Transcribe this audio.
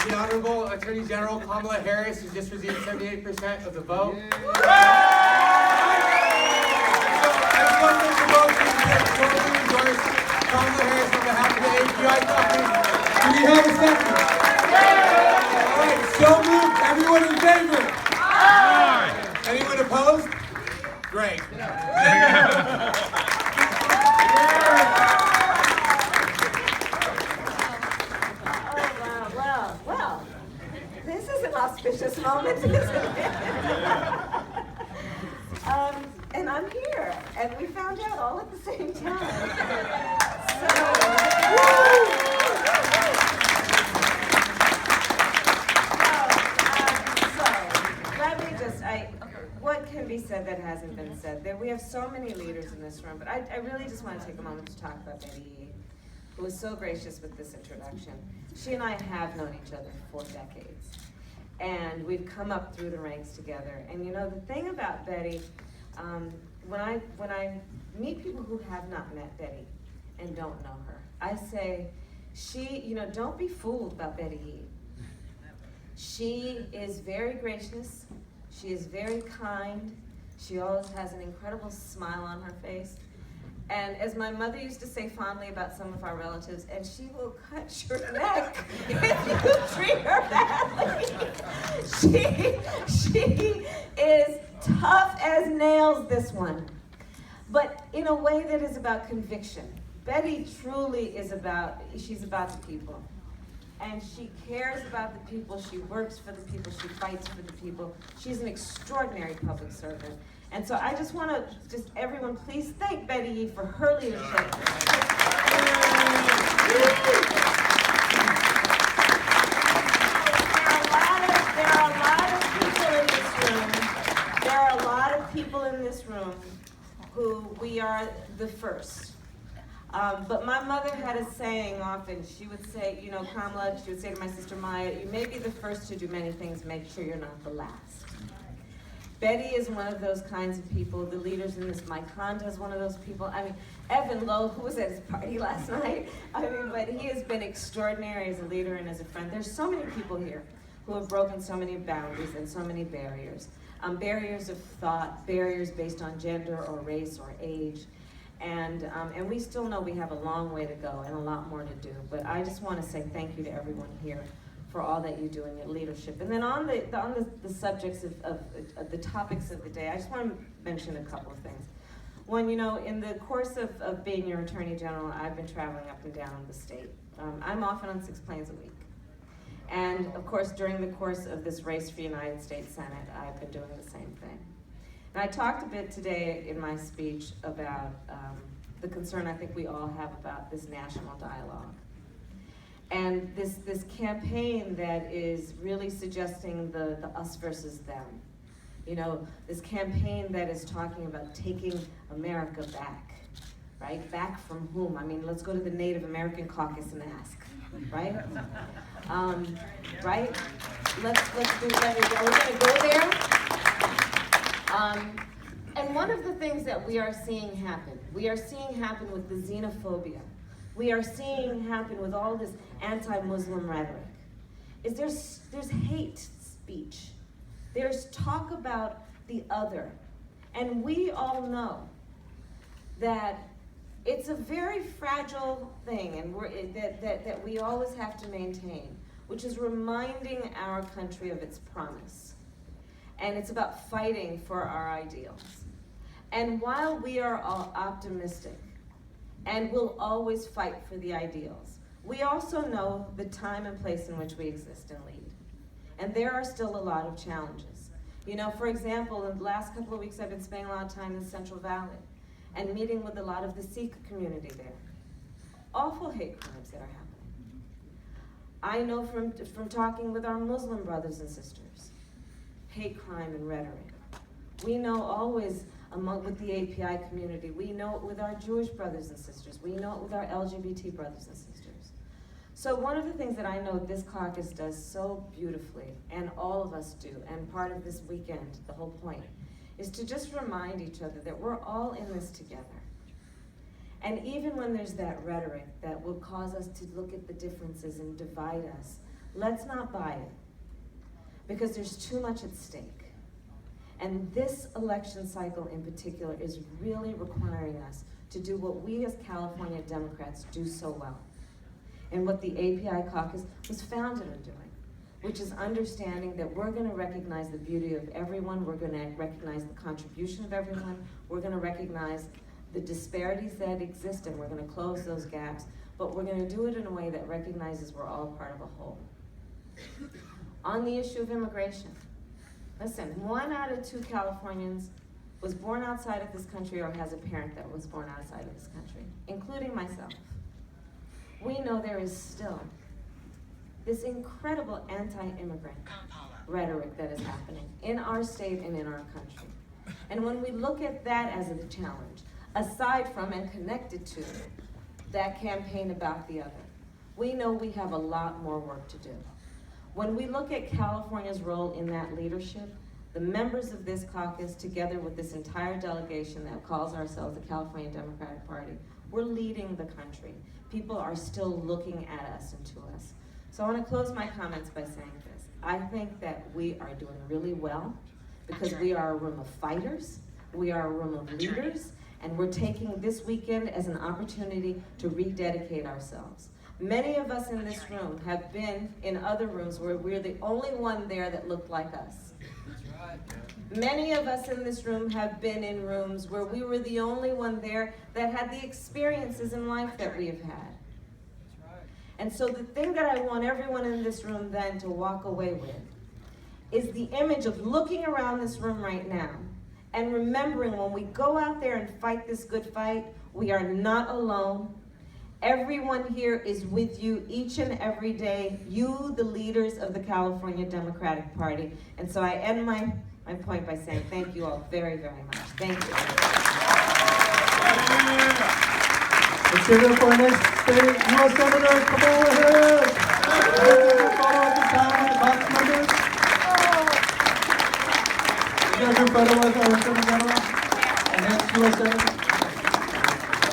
The Honorable Attorney General Kamala Harris, who just received 78% of the vote. I just want to make a motion to formally endorse Kamala Harris on behalf of the API Caucus. Do we have a second? All right, so moved. Everyone in favor? Aye. Anyone opposed? Great. Well, this is an auspicious moment, isn't it? And I'm here, and we found out all at the same time. What can be said that hasn't been said? We have so many leaders in this room, but I really just want to take a moment to talk about Betty Yee, who was so gracious with this introduction. She and I have known each other for decades, and we've come up through the ranks together. And you know, the thing about Betty, when I meet people who have not met Betty and don't know her, I say, don't be fooled about Betty Yee. She is very gracious. She is very kind. She always has an incredible smile on her face. And as my mother used to say fondly about some of our relatives, and she will cut your neck if you treat her badly. She is tough as nails, this one. But in a way that is about conviction. Betty truly is she's about the people. And she cares about the people, she works for the people, she fights for the people. She's an extraordinary public servant. And so I just want to, everyone, please thank Betty Yee for her leadership. There are a lot of people in this room who we are the first. But my mother had a saying often. She would say, Kamala, she would say to my sister Maya, you may be the first to do many things, make sure you're not the last. Betty is one of those kinds of people. The leaders in this, Mike Honda is one of those people. I mean, Evan Lowe, who was at his party last night, but he has been extraordinary as a leader and as a friend. There's so many people here who have broken so many boundaries and so many barriers. Barriers of thought, barriers based on gender or race or age. And we still know we have a long way to go and a lot more to do. But I just want to say thank you to everyone here for all that you do in your leadership. And then on the subjects of the topics of the day, I just want to mention a couple of things. One, in the course of being your Attorney General, I've been traveling up and down the state. I'm often on 6 planes a week. And of course, during the course of this race for United States Senate, I've been doing the same thing. And I talked a bit today in my speech about the concern I think we all have about this national dialogue. And this campaign that is really suggesting the us versus them. This campaign that is talking about taking America back, right? Back from whom? I mean, let's go to the Native American Caucus and ask, right? Right? Let's do that. Are we gonna go there? And one of the things that we are seeing happen with the xenophobia, we are seeing happen with all this anti-Muslim rhetoric, is there's hate speech. There's talk about the other. And we all know that it's a very fragile thing and that we always have to maintain, which is reminding our country of its promise. And it's about fighting for our ideals. And while we are all optimistic and will always fight for the ideals, we also know the time and place in which we exist and lead. And there are still a lot of challenges. For example, in the last couple of weeks, I've been spending a lot of time in the Central Valley and meeting with a lot of the Sikh community there. Awful hate crimes that are happening. I know from talking with our Muslim brothers and sisters, hate crime and rhetoric. We know always with the API community, we know it with our Jewish brothers and sisters, we know it with our LGBT brothers and sisters. So one of the things that I know this caucus does so beautifully, and all of us do, and part of this weekend, the whole point, is to just remind each other that we're all in this together. And even when there's that rhetoric that will cause us to look at the differences and divide us, Let's not buy it, because there's too much at stake. And this election cycle in particular is really requiring us to do what we as California Democrats do so well, and what the API caucus was founded on doing, which is understanding that we're going to recognize the beauty of everyone, we're going to recognize the contribution of everyone, we're going to recognize the disparities that exist, and we're going to close those gaps, but we're going to do it in a way that recognizes we're all part of a whole. On the issue of immigration, listen, 1 out of 2 Californians was born outside of this country or has a parent that was born outside of this country, including myself. We know there is still this incredible anti-immigrant rhetoric that is happening in our state and in our country. And when we look at that as a challenge, aside from and connected to that campaign about the other, we know we have a lot more work to do. When we look at California's role in that leadership, the members of this caucus, together with this entire delegation that calls ourselves the California Democratic Party, we're leading the country. People are still looking at us and to us. So I want to close my comments by saying this. I think that we are doing really well because we are a room of fighters, we are a room of leaders, and we're taking this weekend as an opportunity to rededicate ourselves. Many of us in this room have been in other rooms where we're the only one there that looked like us. Many of us in this room have been in rooms where we were the only one there that had the experiences in life that we have had. And so the thing that I want everyone in this room then to walk away with is the image of looking around this room right now and remembering when we go out there and fight this good fight, we are not alone. Everyone here is with you each and every day, you, the leaders of the California Democratic Party. And so I end my point by saying thank you all very, very much. Thank you. Let's give it up for our next state U.S. Senator, Kamala Harris.